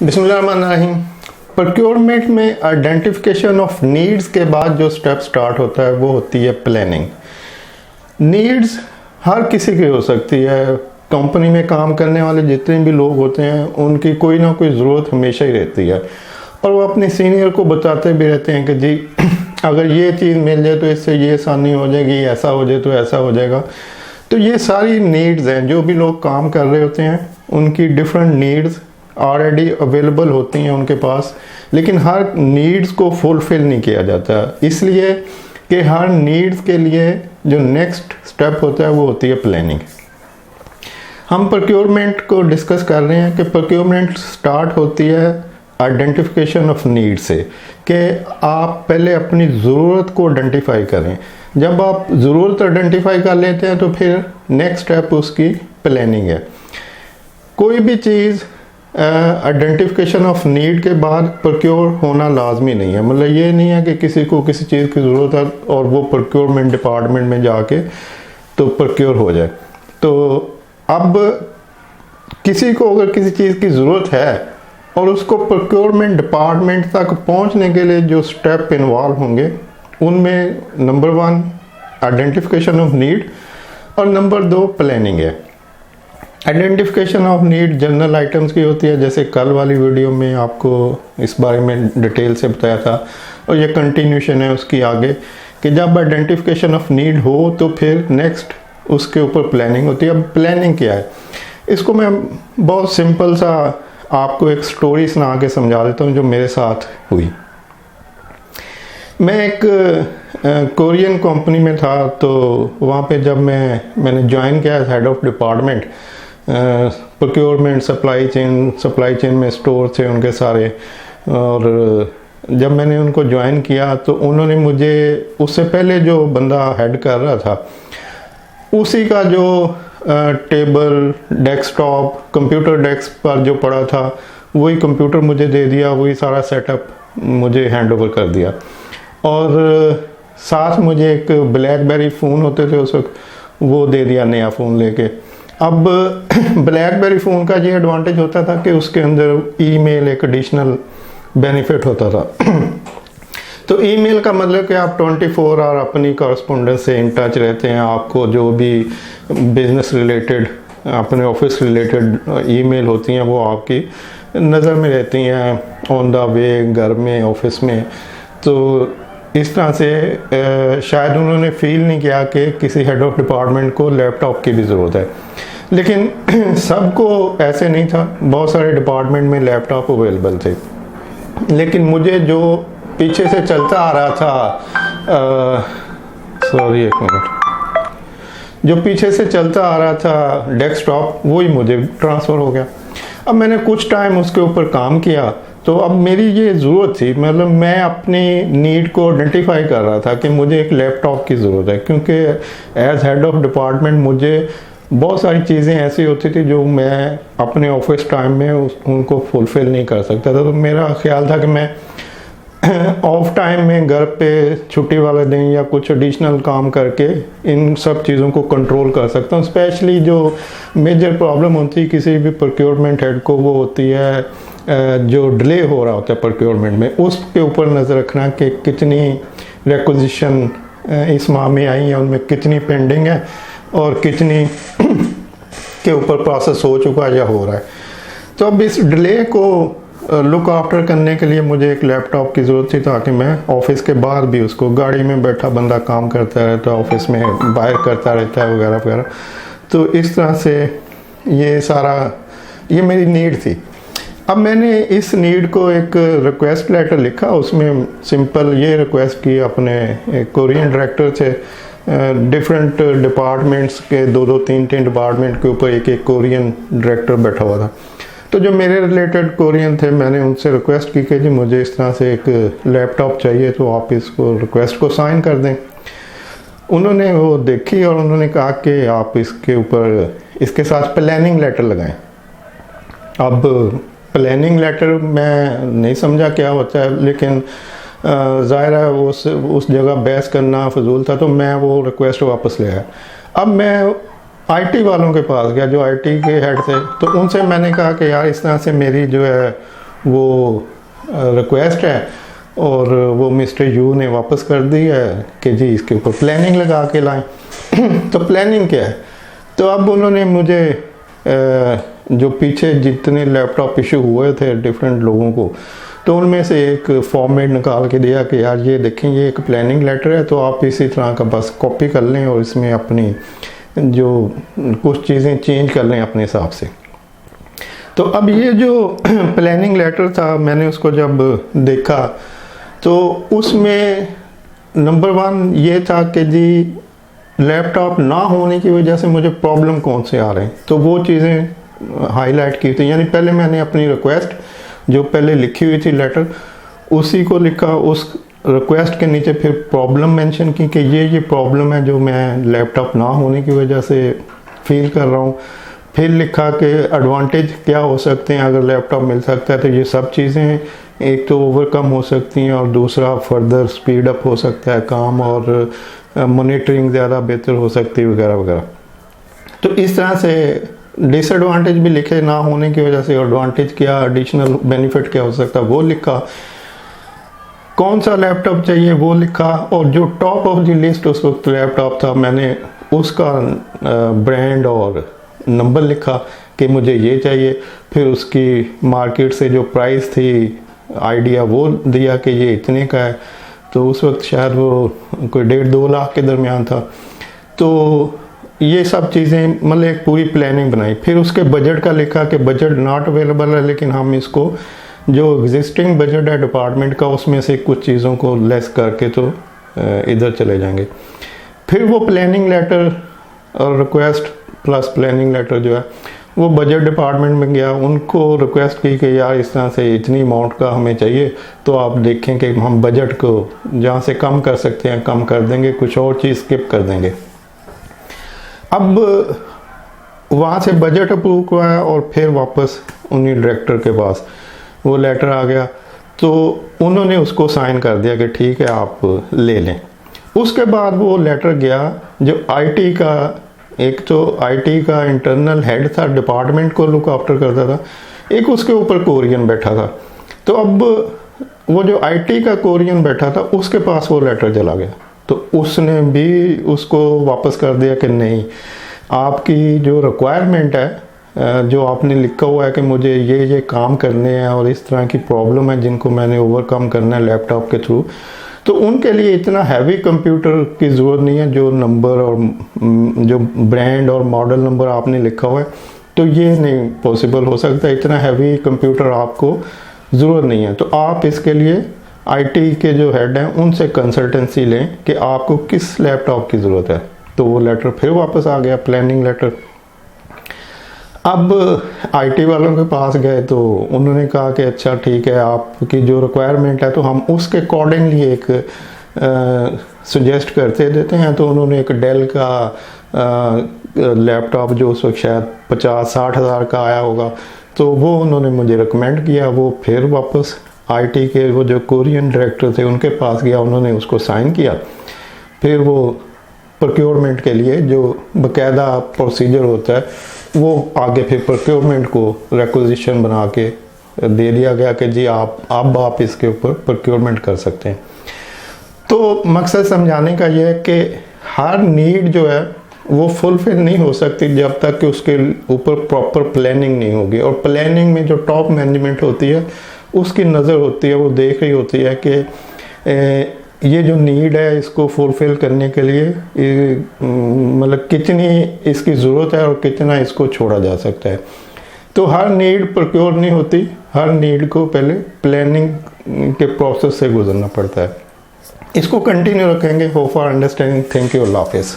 बिस्मिल्लाहिर्रहमानिर्रहीम। प्रोक्योरमेंट में identification of needs के बाद जो स्टेप स्टार्ट होता है वो होती है प्लानिंग। नीड्स हर किसी की हो सकती है। कंपनी में काम करने वाले जितने भी लोग होते हैं उनकी कोई ना कोई ज़रूरत हमेशा ही रहती है और वो अपने सीनियर को बताते भी रहते हैं कि जी अगर ये चीज़ मिल जाए तो इससे ये आसानी हो जाएगी, ऐसा हो जाए तो ऐसा हो जाएगा। तो ये सारी नीड्स हैं, जो भी लोग काम कर रहे होते हैं उनकी डिफरेंट नीड्स ऑलरेडी अवेलेबल होती हैं उनके पास, लेकिन हर नीड्स को फुलफ़िल नहीं किया जाता, इसलिए कि हर नीड्स के लिए जो नेक्स्ट स्टेप होता है वो होती है प्लानिंग। हम प्रोक्योरमेंट को डिस्कस कर रहे हैं कि प्रोक्योरमेंट स्टार्ट होती है आइडेंटिफिकेशन ऑफ नीड से, कि आप पहले अपनी ज़रूरत को आइडेंटिफाई करें। जब आप ज़रूरत आइडेंटिफाई कर लेते हैं तो फिर नेक्स्ट स्टेप उसकी प्लानिंग है। कोई भी चीज़ आइडेंटिफिकेशन ऑफ नीड के बाद प्रोक्योर होना लाजमी नहीं है। मतलब ये नहीं है कि किसी को किसी चीज़ की ज़रूरत है और वो प्रोक्योरमेंट डिपार्टमेंट में जाके तो प्रोक्योर हो जाए। तो अब किसी को अगर किसी चीज़ की ज़रूरत है और उसको प्रोक्योरमेंट डिपार्टमेंट तक पहुंचने के लिए जो स्टेप इन्वॉल्व होंगे उनमें नंबर 1 आइडेंटिफिकेशन ऑफ नीड और नंबर 2 प्लानिंग है। Identification of need general items की होती है, जैसे कल वाली वीडियो में आपको इस बारे में डिटेल से बताया था और ये कंटिन्यूशन है उसकी आगे, कि जब आइडेंटिफिकेशन ऑफ नीड हो तो फिर नेक्स्ट उसके ऊपर प्लानिंग होती है। अब प्लानिंग क्या है, इसको मैं बहुत सिंपल सा आपको एक स्टोरी सुना के समझा देता हूँ जो मेरे साथ हुई। मैं एक कोरियन कंपनी में था, तो वहाँ पे जब मैंने ज्वाइन किया as head of department procurement supply chain में स्टोर थे उनके सारे, और जब मैंने उनको ज्वाइन किया तो उन्होंने मुझे उससे पहले जो बंदा हेड कर रहा था उसी का जो टेबल डेस्कटॉप कंप्यूटर डेस्क पर जो पड़ा था वही कंप्यूटर मुझे दे दिया, वही सारा सेटअप मुझे हैंड ओवर कर दिया। और साथ मुझे एक ब्लैकबेरी फ़ोन होते थे उस वक्त, वो दे दिया नया फ़ोन लेके। अब ब्लैकबेरी फ़ोन का ये एडवांटेज होता था कि उसके अंदर ईमेल एक एडिशनल बेनिफिट होता था। तो ईमेल का मतलब कि आप 24 आवर अपनी कॉरस्पोंडेंस से इन टच रहते हैं। आपको जो भी बिजनेस रिलेटेड अपने ऑफिस रिलेटेड ईमेल होती हैं वो आपकी नज़र में रहती हैं ऑन द वे, घर में, ऑफिस में। तो इस तरह से शायद उन्होंने फील नहीं किया कि किसी हेड ऑफ डिपार्टमेंट को लैपटॉप की भी ज़रूरत है, लेकिन सबको ऐसे नहीं था। बहुत सारे डिपार्टमेंट में लैपटॉप अवेलेबल थे, लेकिन मुझे जो पीछे से चलता आ रहा था सॉरी एक मिनट, जो पीछे से चलता आ रहा था डेस्कटॉप वही मुझे ट्रांसफ़र हो गया। अब मैंने कुछ टाइम उसके ऊपर काम किया, तो अब मेरी ये ज़रूरत थी, मतलब मैं अपनी नीड को आइडेंटिफाई कर रहा था कि मुझे एक लैपटॉप की ज़रूरत है, क्योंकि एज हेड ऑफ डिपार्टमेंट मुझे बहुत सारी चीज़ें ऐसी होती थी जो मैं अपने ऑफिस टाइम में उनको फुलफ़िल नहीं कर सकता था। तो मेरा ख्याल था कि मैं ऑफ टाइम में घर पे छुट्टी वाले दिन या कुछ एडिशनल काम करके इन सब चीज़ों को कंट्रोल कर सकता हूँ। स्पेशली जो मेजर प्रॉब्लम होती है किसी भी प्रोक्योरमेंट हेड को वो होती है जो डिले हो रहा होता है प्रोक्योरमेंट में, उसके ऊपर नज़र रखना कि कितनी रिक्विजिशन इस माह में आई है, उनमें कितनी पेंडिंग है और कितनी के ऊपर प्रोसेस हो चुका है या हो रहा है। तो अब इस डिले को लुक आफ्टर करने के लिए मुझे एक लैपटॉप की ज़रूरत थी, ताकि मैं ऑफिस के बाद भी उसको, गाड़ी में बैठा बंदा काम करता रहता है, ऑफिस में बाहर करता रहता है वगैरह वगैरह। तो इस तरह से ये मेरी नीड थी। अब मैंने इस नीड को एक रिक्वेस्ट लेटर लिखा, उसमें सिंपल ये रिक्वेस्ट की अपने कोरियन डायरेक्टर थे, डिफरेंट डिपार्टमेंट्स के 2-2, 3-3 डिपार्टमेंट के ऊपर एक कोरियन डायरेक्टर बैठा हुआ था। तो जो मेरे रिलेटेड कोरियन थे, मैंने उनसे रिक्वेस्ट की कि जी मुझे इस तरह से एक लैपटॉप चाहिए, तो आप इसको रिक्वेस्ट को साइन कर दें। उन्होंने वो देखी और उन्होंने कहा कि आप इसके ऊपर इसके साथ प्लानिंग लेटर लगाएं। अब प्लानिंग लेटर मैं नहीं समझा क्या होता है, लेकिन ज़ाहिर है उस जगह बहस करना फजूल था, तो मैं वो रिक्वेस्ट वापस ले आया। अब मैं आईटी वालों के पास गया जो आईटी के हेड थे, तो उनसे मैंने कहा कि यार इस तरह से मेरी जो है वो रिक्वेस्ट है और वो मिस्टर यू ने वापस कर दी है कि जी इसके ऊपर प्लानिंग लगा के लाएं। तो प्लानिंग क्या है, तो अब उन्होंने मुझे जो पीछे जितने लैपटॉप इशू हुए थे डिफरेंट लोगों को, तो उनमें से एक फॉर्मेट निकाल के दिया कि यार ये देखें ये एक प्लानिंग लेटर है, तो आप इसी तरह का बस कॉपी कर लें और इसमें अपनी जो कुछ चीज़ें चेंज कर लें अपने हिसाब से। तो अब ये जो प्लानिंग लेटर था, मैंने उसको जब देखा तो उसमें नंबर 1 ये था कि जी लैपटॉप ना होने की वजह से मुझे प्रॉब्लम कौन से आ रहे हैं, तो वो चीज़ें हाईलाइट की थी। यानी पहले मैंने अपनी रिक्वेस्ट जो पहले लिखी हुई थी लेटर, उसी को लिखा, उस रिक्वेस्ट के नीचे फिर प्रॉब्लम मेंशन की कि ये प्रॉब्लम है जो मैं लैपटॉप ना होने की वजह से फील कर रहा हूँ। फिर लिखा कि एडवांटेज क्या हो सकते हैं अगर लैपटॉप मिल सकता है, तो ये सब चीज़ें एक तो ओवरकम हो सकती हैं और दूसरा फर्दर स्पीड अप हो सकता है काम और मॉनिटरिंग ज़्यादा बेहतर हो सकती है वगैरह वगैरह। तो इस तरह से डिसएडवांटेज भी लिखे ना होने की वजह से, एडवांटेज क्या, एडिशनल बेनिफिट क्या हो सकता है वो लिखा, कौन सा लैपटॉप चाहिए वो लिखा, और जो टॉप ऑफ द लिस्ट उस वक्त लैपटॉप था मैंने उसका ब्रांड और नंबर लिखा कि मुझे ये चाहिए। फिर उसकी मार्केट से जो प्राइस थी आइडिया वो दिया कि ये इतने का है, तो उस वक्त शायद वो कोई 1.5-2 लाख के दरमियान था। तो ये सब चीज़ें मतलब एक पूरी प्लानिंग बनाई। फिर उसके बजट का लिखा कि बजट नॉट अवेलेबल है, लेकिन हम इसको जो एग्जिस्टिंग बजट है डिपार्टमेंट का उसमें से कुछ चीज़ों को लेस करके तो इधर चले जाएंगे। फिर वो प्लानिंग लेटर और रिक्वेस्ट प्लस प्लानिंग लेटर जो है वो बजट डिपार्टमेंट में गया, उनको रिक्वेस्ट की कि यार इस तरह से इतनी अमाउंट का हमें चाहिए, तो आप देखें कि हम बजट को जहाँ से कम कर सकते हैं कम कर देंगे, कुछ और चीज़ स्किप कर देंगे। अब वहाँ से बजट अप्रूव हुआ और फिर वापस उन्हीं डायरेक्टर के पास वो लेटर आ गया, तो उन्होंने उसको साइन कर दिया कि ठीक है आप ले लें। उसके बाद वो लेटर गया जो आईटी का, एक तो आईटी का इंटरनल हेड था, डिपार्टमेंट को लुक आफ्टर करता था, एक उसके ऊपर कोरियन बैठा था। तो अब वो जो आईटी का कोरियन बैठा था उसके पास वो लेटर चला गया, तो उसने भी उसको वापस कर दिया कि नहीं, आपकी जो रिक्वायरमेंट है, जो आपने लिखा हुआ है कि मुझे ये काम करने हैं और इस तरह की प्रॉब्लम है जिनको मैंने ओवरकम करना है लैपटॉप के थ्रू, तो उनके लिए इतना हैवी कंप्यूटर की ज़रूरत नहीं है। जो नंबर और जो ब्रांड और मॉडल नंबर आपने लिखा हुआ है, तो ये नहीं पॉसिबल हो सकता, इतना हैवी कंप्यूटर आपको ज़रूरत नहीं है। तो आप इसके लिए आईटी के जो हेड हैं उनसे कंसल्टेंसी लें कि आपको किस लैपटॉप की ज़रूरत है। तो वो लेटर फिर वापस आ गया, प्लानिंग लेटर। अब आईटी वालों के पास गए तो उन्होंने कहा कि अच्छा ठीक है, आपकी जो रिक्वायरमेंट है तो हम उसके अकॉर्डिंगली एक सजेस्ट करते देते हैं। तो उन्होंने एक डेल का लैपटॉप जो उस वक्त शायद 50-60 हज़ार का आया होगा, तो वो उन्होंने मुझे रिकमेंड किया। वो फिर वापस आईटी के वो जो कोरियन डायरेक्टर थे उनके पास गया, उन्होंने उसको साइन किया। फिर वो प्रोक्योरमेंट के लिए जो बाकायदा प्रोसीजर होता है वो आगे फिर प्रोक्योरमेंट को रिक्विजिशन बना के दे दिया गया कि जी आप इसके ऊपर प्रोक्योरमेंट कर सकते हैं। तो मकसद समझाने का ये है कि हर नीड जो है वो फुलफिल नहीं हो सकती जब तक कि उसके ऊपर प्रॉपर प्लानिंग नहीं होगी। और प्लानिंग में जो टॉप मैनेजमेंट होती है उसकी नज़र होती है, वो देख रही होती है कि ये जो नीड है इसको फुलफ़िल करने के लिए मतलब कितनी इसकी ज़रूरत है और कितना इसको छोड़ा जा सकता है। तो हर नीड प्रोक्योर नहीं होती, हर नीड को पहले प्लानिंग के प्रोसेस से गुजरना पड़ता है। इसको कंटिन्यू रखेंगे। Hope for understanding. Thank you. अल्लाह हाफिज़।